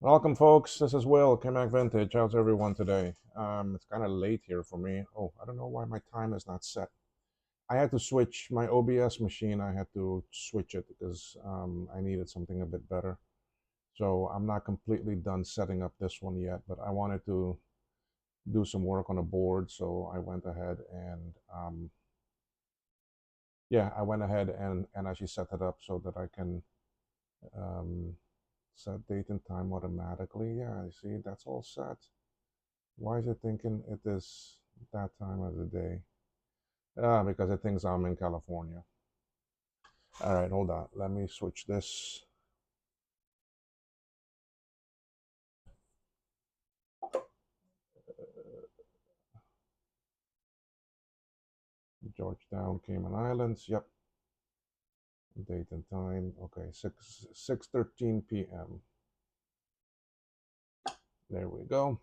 Welcome, folks. This is Will, Kamak Vintage. How's everyone today? It's kind of late here for me. Oh, I don't know why my time is not set. I had to switch my OBS machine. I had to switch it because I needed something a bit better. So I'm not completely done setting up this one yet, but I wanted to do some work on a board. So I went ahead and I went ahead and actually set it up so that I can um, set date and time automatically. Yeah, I see that's all set. Why is it thinking it is that time of the day? Ah, because it thinks I'm in California. All right, hold on. Let me switch this. Georgetown, Cayman Islands. Yep. Date and time. Okay, 6:13 p.m. There we go.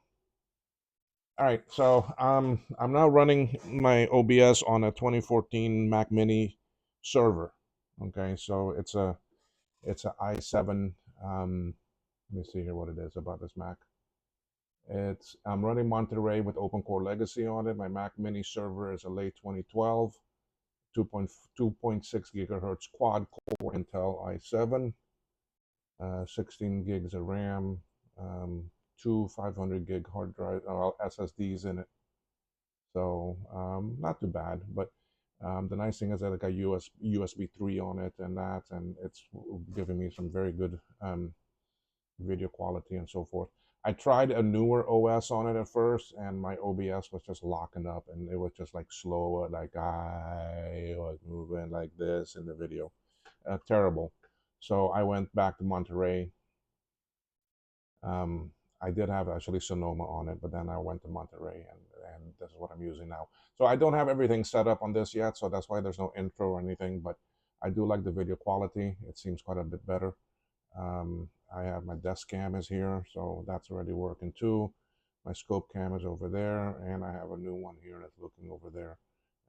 All right, so I'm now running my OBS on a 2014 Mac Mini server. Okay, so it's a i7. Let me see here what it is about this Mac. I'm running Monterey with OpenCore Legacy on it. My Mac Mini server is a late 2012, 2.6 gigahertz quad core Intel i7, 16 gigs of RAM, two 500 gig hard drive SSDs in it. So not too bad, but the nice thing is that I got USB 3 on it and it's giving me some very good video quality and so forth. I tried a newer OS on it at first, and my OBS was just locking up, and it was just like slower, like I was moving like this in the video. Terrible. So I went back to Monterey. Um, I did have actually Sonoma on it, but then I went to Monterey, and this is what I'm using now. So I don't have everything set up on this yet, so that's why there's no intro or anything. But I do like the video quality; it seems quite a bit better. I have my desk cam is here, so that's already working too. My scope cam is over there, and I have a new one here that's looking over there.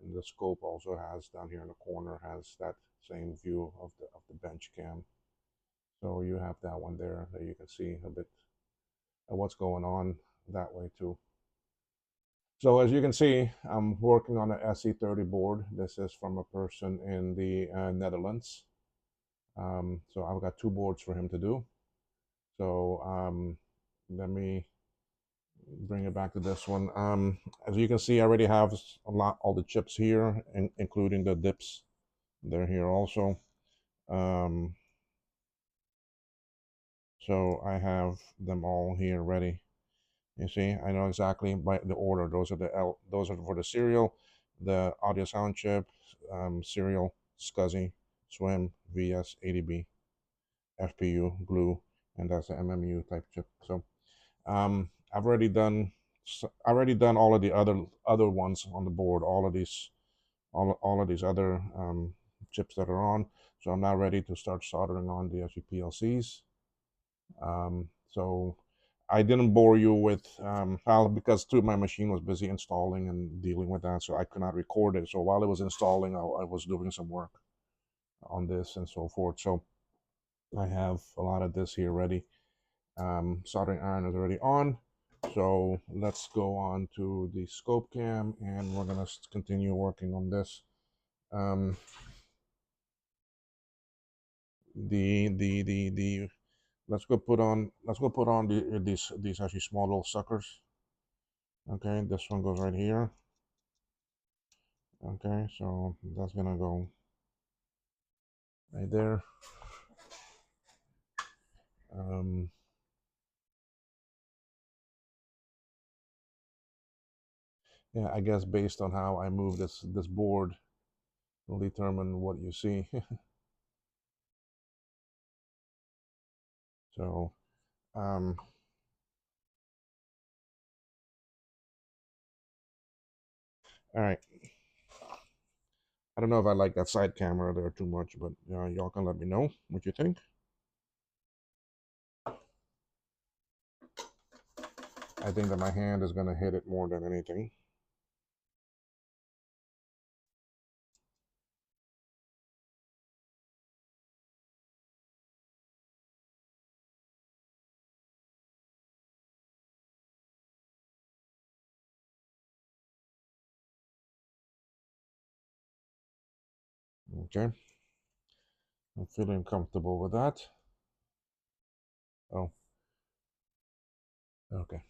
And the scope also has down here in the corner has that same view of the bench cam. So you have that one there that you can see a bit of what's going on that way too. So as you can see, I'm working on an SE30 board. This is from a person in the Netherlands. So I've got two boards for him to do. So let me bring it back to this one. As you can see, I already have all the chips here, including the dips. They're here also. Um, so I have them all here ready. You see, I know exactly by the order. Those are for the serial, the audio sound chip, serial, SCSI, SWIM, VS, ADB, FPU, glue, and that's the MMU type chip. So I've already done all of the other ones on the board, all of these other chips that are on. So I'm now ready to start soldering on the SG PLCs. So I didn't bore you with because too my machine was busy installing and dealing with that, so I could not record it. So while it was installing, I was doing some work on this and so forth. So I have a lot of this here ready. Soldering iron is already on. So let's go on to the scope cam and we're gonna continue working on this. Um, the let's go put on these actually small little suckers. Okay, this one goes right here. Okay, so that's gonna go right there. Um, yeah, I guess based on how I move this board will determine what you see. So, um, all right. I don't know if I like that side camera there too much, but y'all can let me know what you think. I think that my hand is gonna hit it more than anything. Okay. I'm feeling comfortable with that. Oh, okay.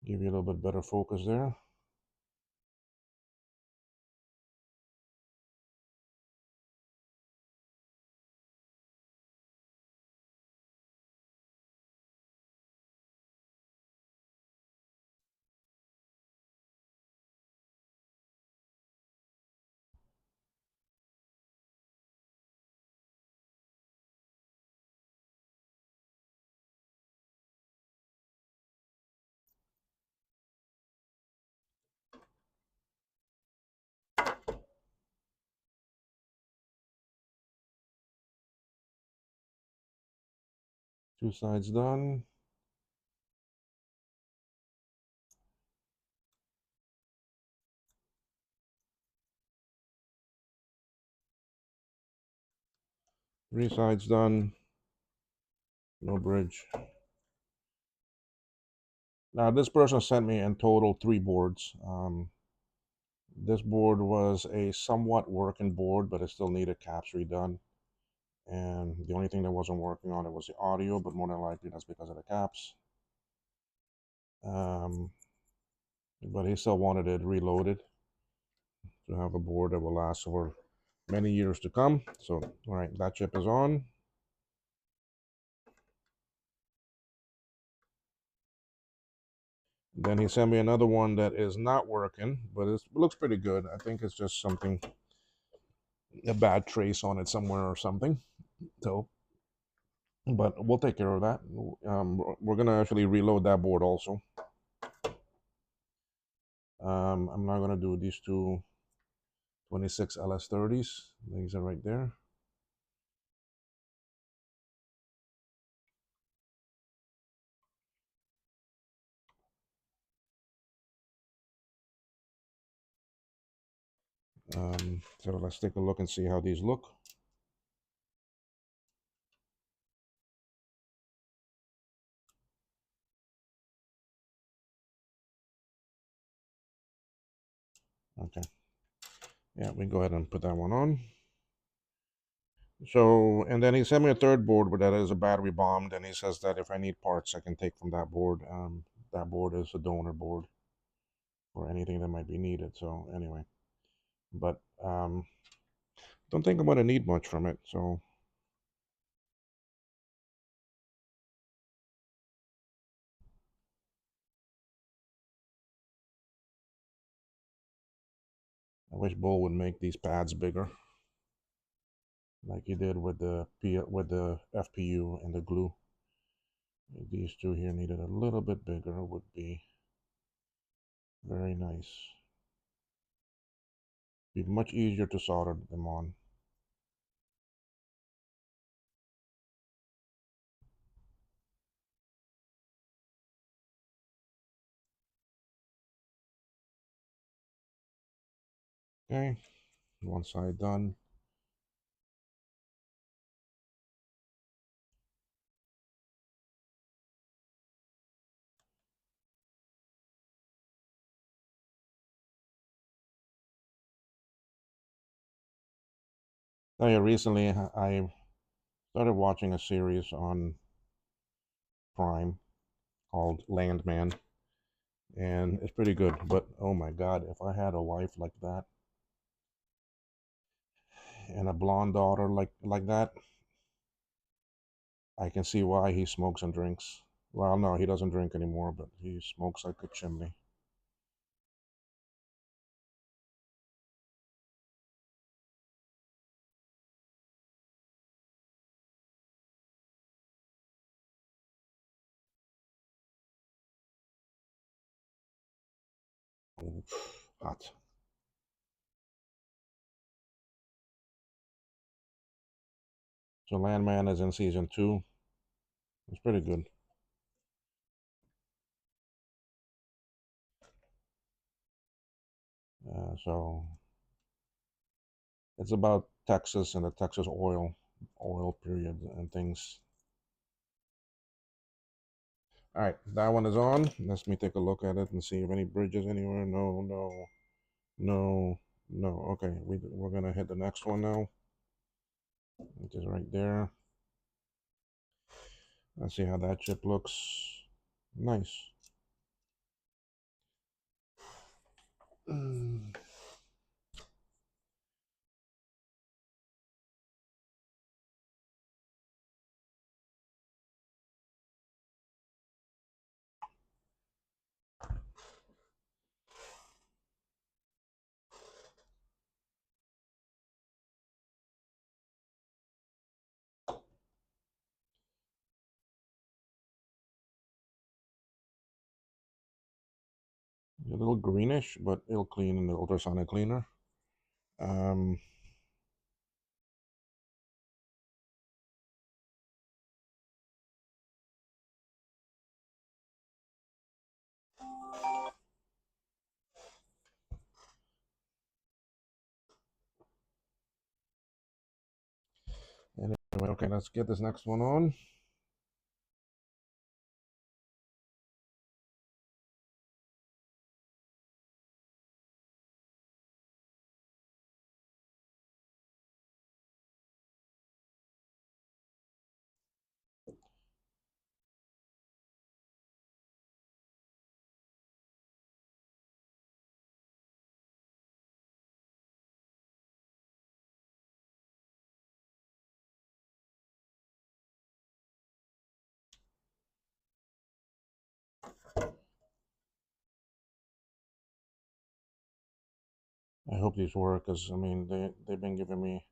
Give you a little bit better focus there. Two sides done. Three sides done. No bridge. Now this person sent me in total 3 boards. This board was a somewhat working board, but it still needed caps redone. And the only thing that wasn't working on it was the audio, but more than likely that's because of the caps. But he still wanted it reloaded to have a board that will last for many years to come. So, all right, that chip is on. Then he sent me another one that is not working, but it looks pretty good. I think it's just something, a bad trace on it somewhere or something. So, but we'll take care of that. We're gonna actually reload that board also. I'm not gonna do these two 26 LS30s. These are right there. So let's take a look and see how these look. Okay. Yeah, we can go ahead and put that one on. So, and then he sent me a third board that is a battery bombed, and he says that if I need parts, I can take from that board. That board is a donor board for anything that might be needed. So anyway, but don't think I'm gonna need much from it. So I wish Bull would make these pads bigger, like he did with the FPU and the glue. These two here needed a little bit bigger. Would be very nice. Be much easier to solder them on. Okay, one side done. Now, yeah, recently I started watching a series on Prime called Landman, and it's pretty good. But oh my God, if I had a wife like that and a blonde daughter like that, I can see why he smokes and drinks. Well, no, he doesn't drink anymore, but he smokes like a chimney. Oof, hot. So Landman is in season 2. It's pretty good. So it's about Texas and the Texas oil period and things. All right, that one is on. Let me take a look at it and see if any bridges anywhere. No, no, no, No, okay. We're gonna hit the next one now, which is right there. Let's see how that chip looks. Nice. Mm. A little greenish, but it'll clean in the ultrasonic cleaner. Um, anyway, okay, let's get this next one on. I hope these work, because I mean they've been giving me.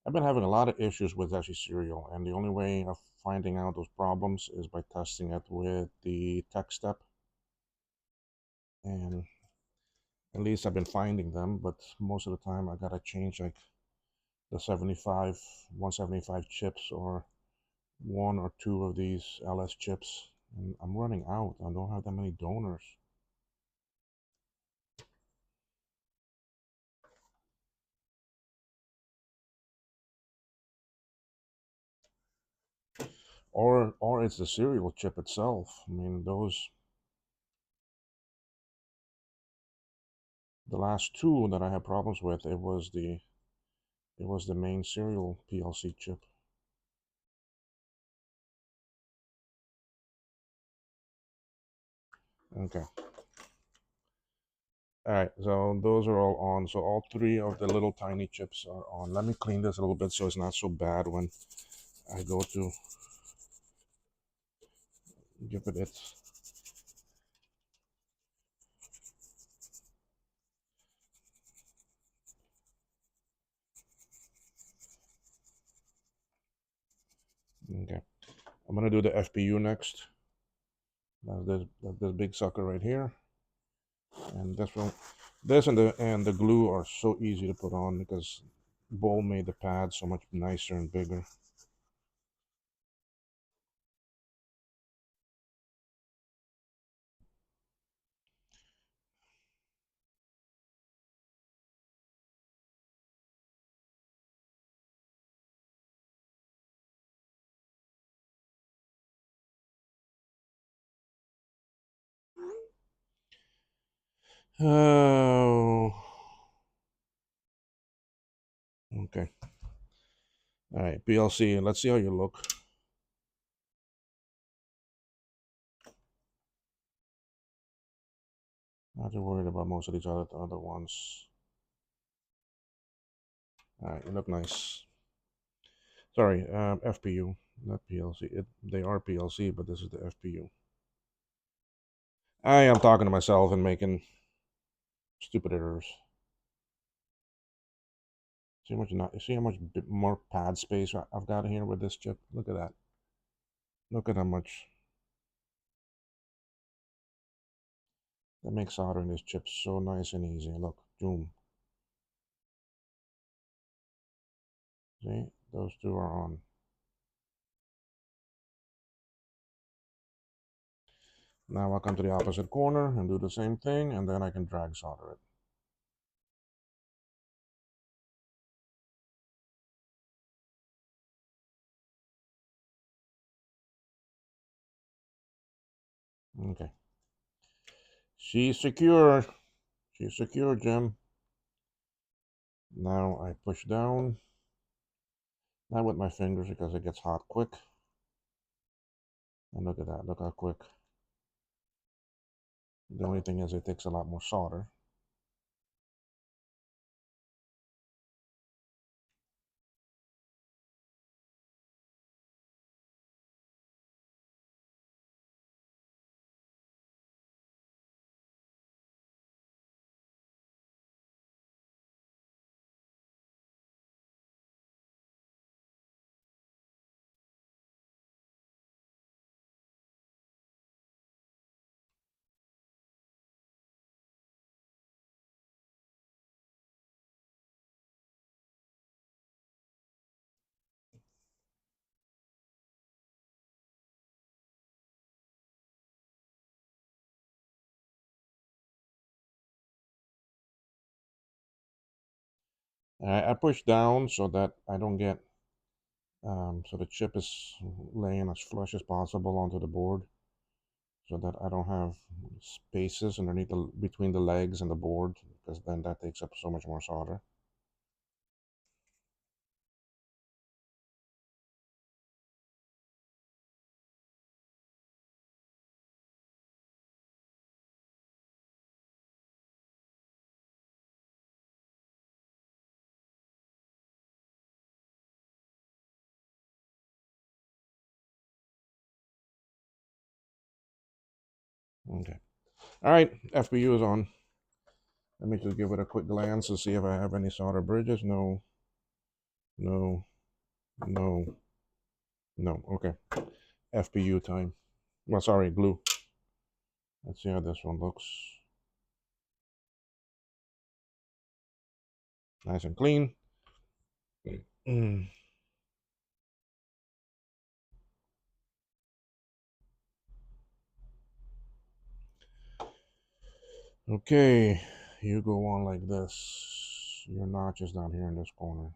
I've been having a lot of issues with actually cereal, and the only way of finding out those problems is by testing it with the tech step. And at least I've been finding them, but most of the time I gotta change like the 175 chips or one or two of these LS chips, and I'm running out. I don't have that many donors. Or it's the cereal chip itself. I mean, the last two that I had problems with, it was the main cereal PLC chip. Okay. All right, so those are all on. So all three of the little tiny chips are on. Let me clean this a little bit so it's not so bad when I go to give it its. Okay, I'm gonna do the FPU next. That's this big sucker right here, and this and the glue are so easy to put on because Bowl made the pad so much nicer and bigger. Oh, okay. All right, PLC. Let's see how you look. Not too worried about most of these other ones. All right, you look nice. Sorry, FPU, not PLC. They are PLC, but this is the FPU. I am talking to myself and making stupid errors. See how much more pad space I've got here with this chip. Look at that. Look at how much that makes soldering this chip so nice and easy. Look, boom. See, those two are on. Now I'll come to the opposite corner and do the same thing, and then I can drag solder it. Okay. She's secure. She's secure, Jim. Now I push down, not with my fingers because it gets hot quick. And look at that, look how quick. The only thing is it takes a lot more solder. I push down so that I don't get, so the chip is laying as flush as possible onto the board, so that I don't have spaces underneath between the legs and the board, because then that takes up so much more solder. Okay. All right, FPU is on. Let me just give it a quick glance to see if I have any solder bridges. No, no, no, no. Okay. FPU time. Well, sorry, glue. Let's see how this one looks. Nice and clean. Mm. Okay, you go on like this. Your notch is down here in this corner.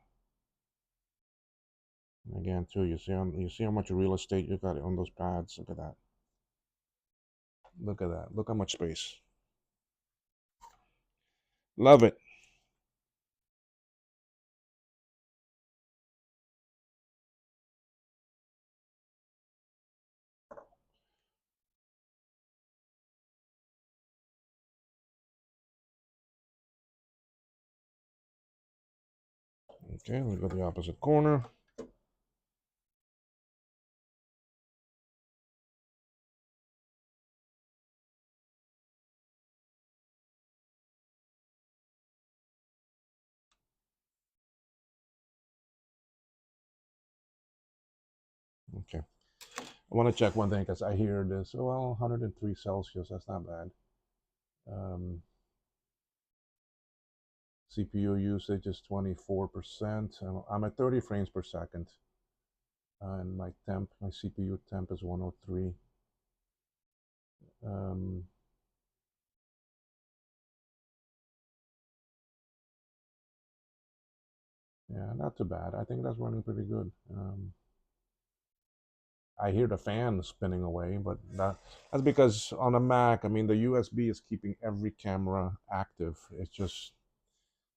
And again, too, you see how much real estate you got on those pads. Look at that. Look at that. Look how much space. Love it. Okay, we go to the opposite corner. Okay. I want to check one thing because I hear this. Oh, well, 103 Celsius. That's not bad. CPU usage is 24%. I'm at 30 frames per second. And my CPU temp is 103. Yeah, not too bad. I think that's running pretty good. I hear the fan spinning away, but that's because on a Mac, I mean, the USB is keeping every camera active. It's just,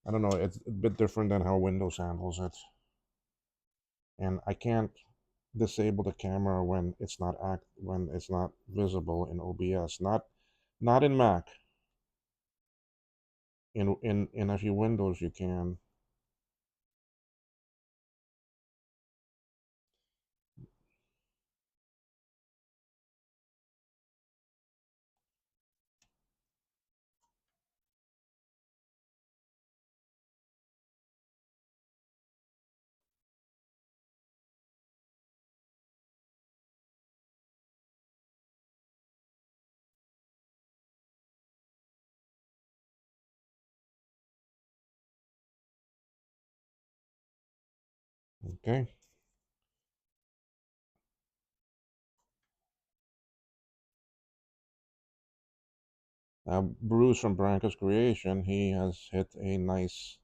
I don't know, it's a bit different than how Windows handles it. And I can't disable the camera when it's not visible in OBS. Not in Mac. In a few Windows you can. Okay. Now Bruce from Branca's Creation, he has hit a nice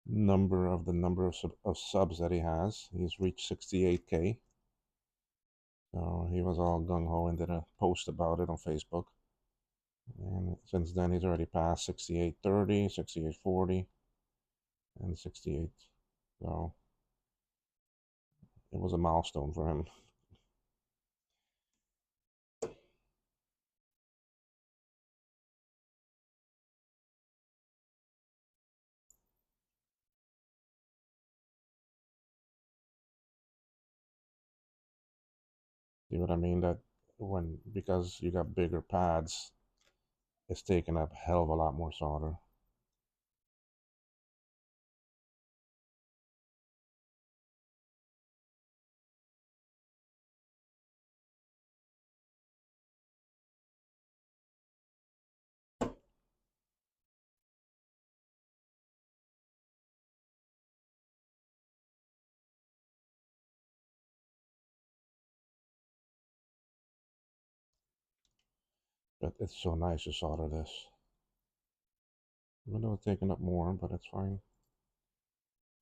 number of subs that he has. He's reached 68K. So he was all gung-ho and did a post about it on Facebook. And since then he's already passed 6830, 6840. and 68. So it was a milestone for him. See what I mean? That when, because you got bigger pads, it's taking up a hell of a lot more solder. But it's so nice to solder this. Even though it's taking up more, but it's fine.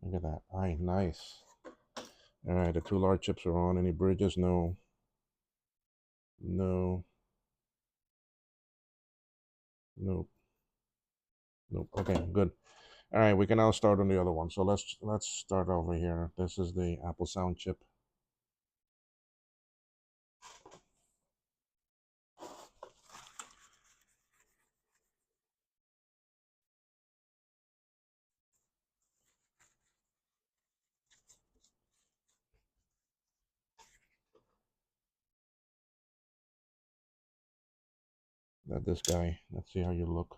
Look at that. Aye, nice. All right, the two large chips are on. Any bridges? No. No. Nope. Nope. Okay, good. All right, we can now start on the other one. So let's start over here. This is the Apple Sound chip. That this guy. Let's see how you look.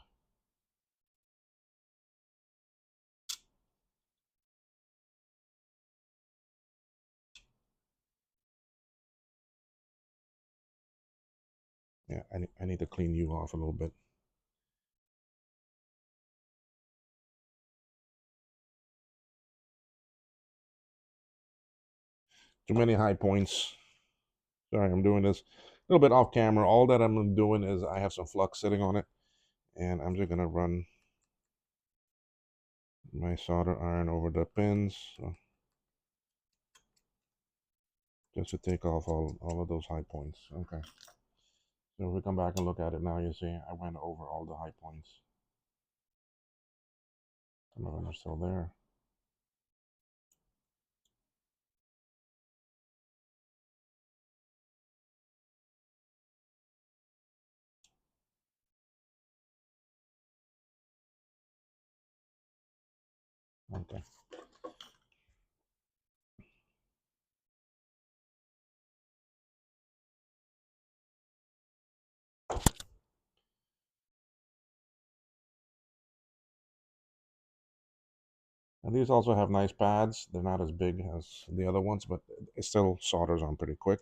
Yeah, I need to clean you off a little bit. Too many high points. Sorry, I'm doing this a little bit off camera. All that I'm doing is I have some flux sitting on it, and I'm just gonna run my solder iron over the pins, so just to take off all of those high points. Okay. So if we come back and look at it now, you see I went over all the high points. Some of them are still there. Okay. And these also have nice pads. They're not as big as the other ones, but it still solders on pretty quick.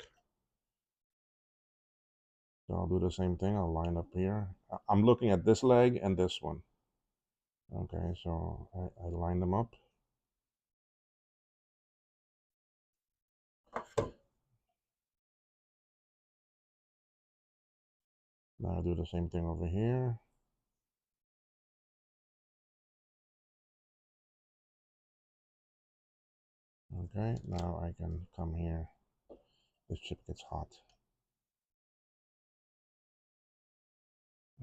So I'll do the same thing. I'll line up here. I'm looking at this leg and this one. Okay, so I line them up. Now I do the same thing over here. Okay, now I can come here. This chip gets hot.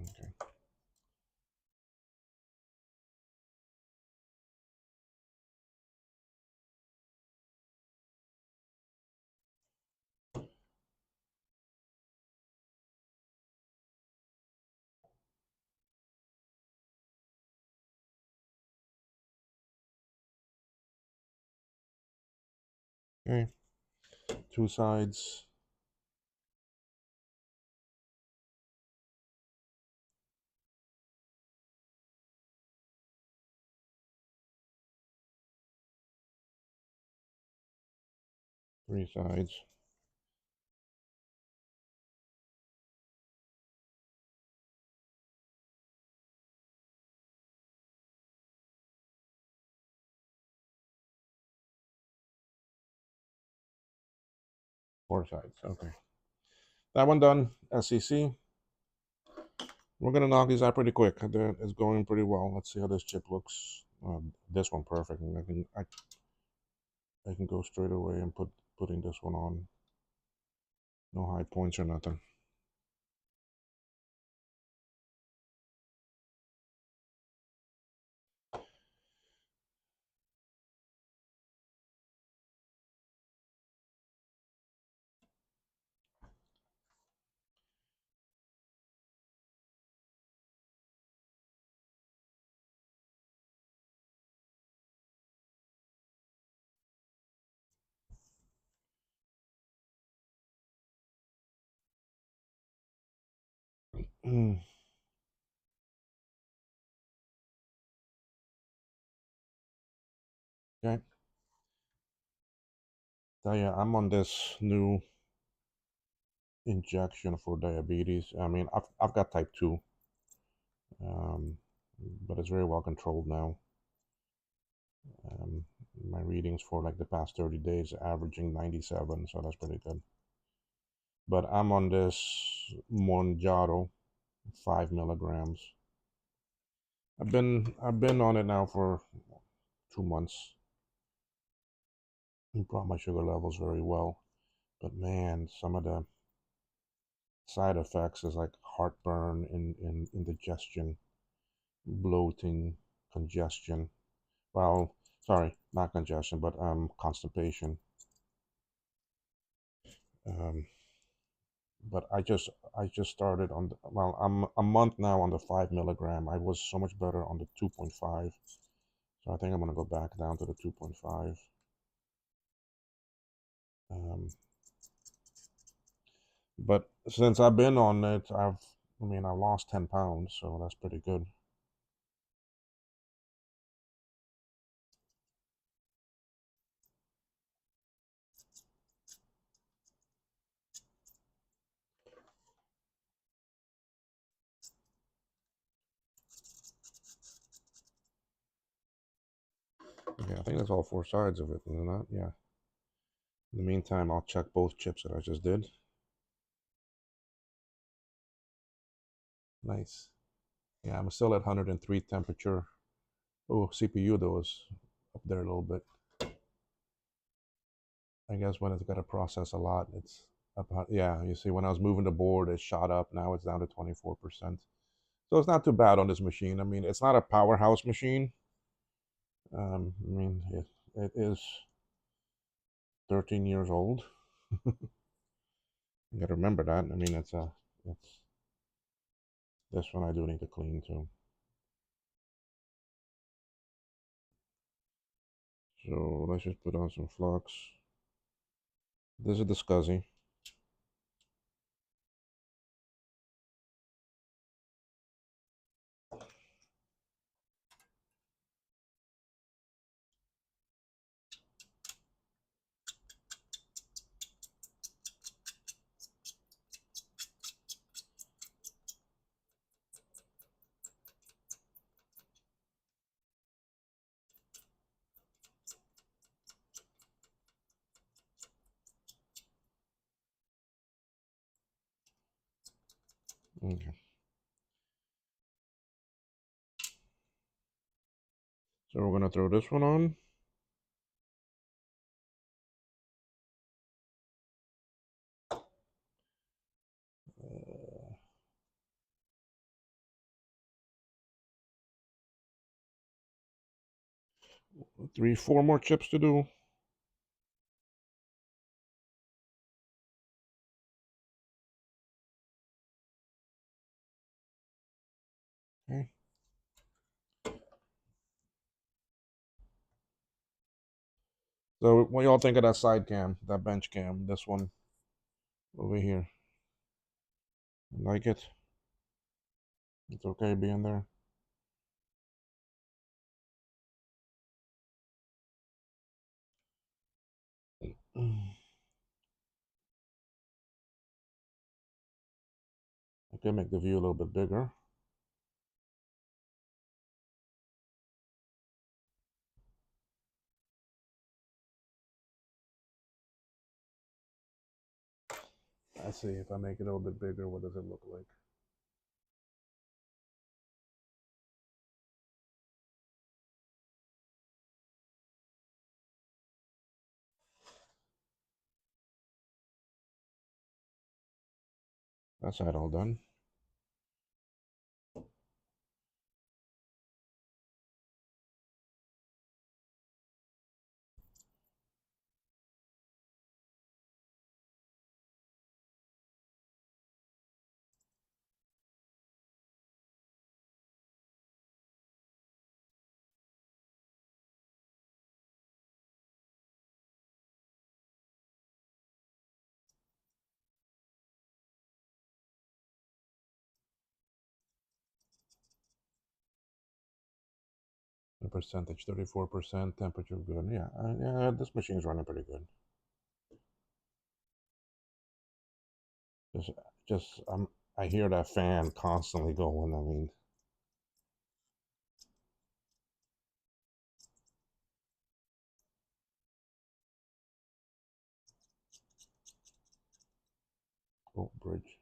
Okay. Okay, two sides. Three sides. Four sides. Okay. That one done. SEC. We're gonna knock these out pretty quick. It's going pretty well. Let's see how this chip looks. This one perfect. I can go straight away and putting this one on. No high points or nothing. Okay. Tell you, I'm on this new injection for diabetes. I mean, I've got type 2, um, but it's very well controlled now. Um, my readings for like the past 30 days averaging 97, so that's pretty good. But I'm on this Monjaro, 5 milligrams. I've been on it now for 2 months. It brought my sugar levels very well. But man, some of the side effects is like heartburn, indigestion, bloating, congestion. Well, sorry, not congestion, but constipation. Um, but I just started on well, I'm a month now on the 5 milligram. I was so much better on the 2.5, so I think I'm gonna go back down to the 2.5. Um, but since I've been on it, I lost 10 pounds, so that's pretty good. Yeah, I think that's all four sides of it, isn't it not? Yeah. In the meantime, I'll check both chips that I just did. Nice. Yeah, I'm still at 103 temperature. Oh, CPU though is up there a little bit. I guess when it's got to process a lot, it's up. Yeah, you see, when I was moving the board, it shot up. Now it's down to 24%. So it's not too bad on this machine. I mean, it's not a powerhouse machine. It is 13 years old. You got to remember that. I mean, it's this one I do need to clean too. So let's just put on some flux. This is the SCSI. Okay. So we're gonna throw this one on. 3, 4 more chips to do. Okay. So what y'all think of that side cam, that bench cam, this one over here? Like it? It's okay being there. I could make the view a little bit bigger. Let's see if I make it a little bit bigger, what does it look like? That side all done. percentage, 34%, temperature good. Yeah, yeah, this machine's running pretty good. Just I hear that fan constantly going. I mean, oh, bridge.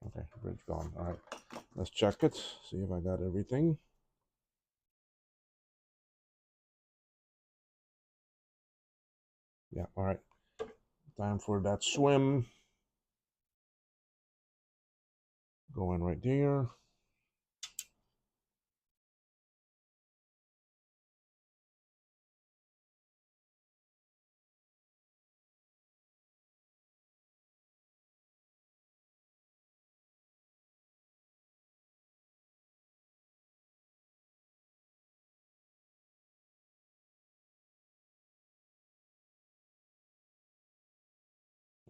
Okay, bridge gone. All right, let's check it. See if I got everything. Yeah, all right. Time for that swim. Going right there.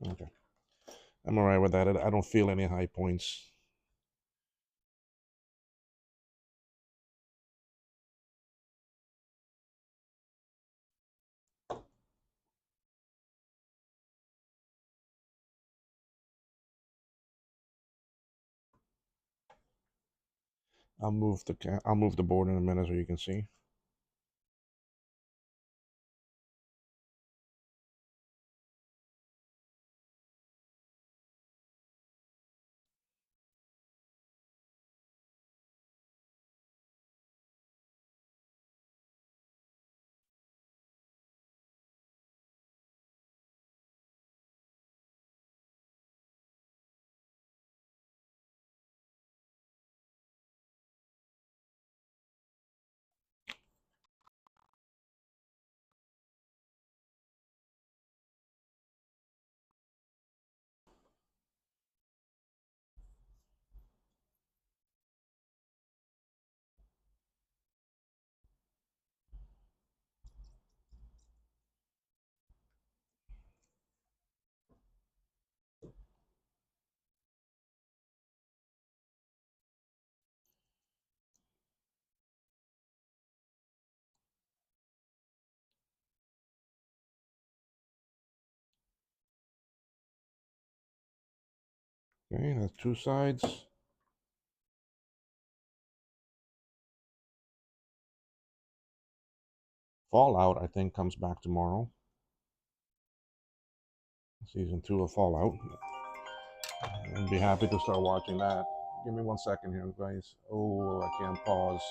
Okay, I'm all right with that. I don't feel any high points. I'll move the board in a minute so you can see. Okay, that's two sides. Fallout, I think, comes back tomorrow. Season 2 of Fallout. I'd be happy to start watching that. Give me 1 second here, guys. Oh, I can't pause.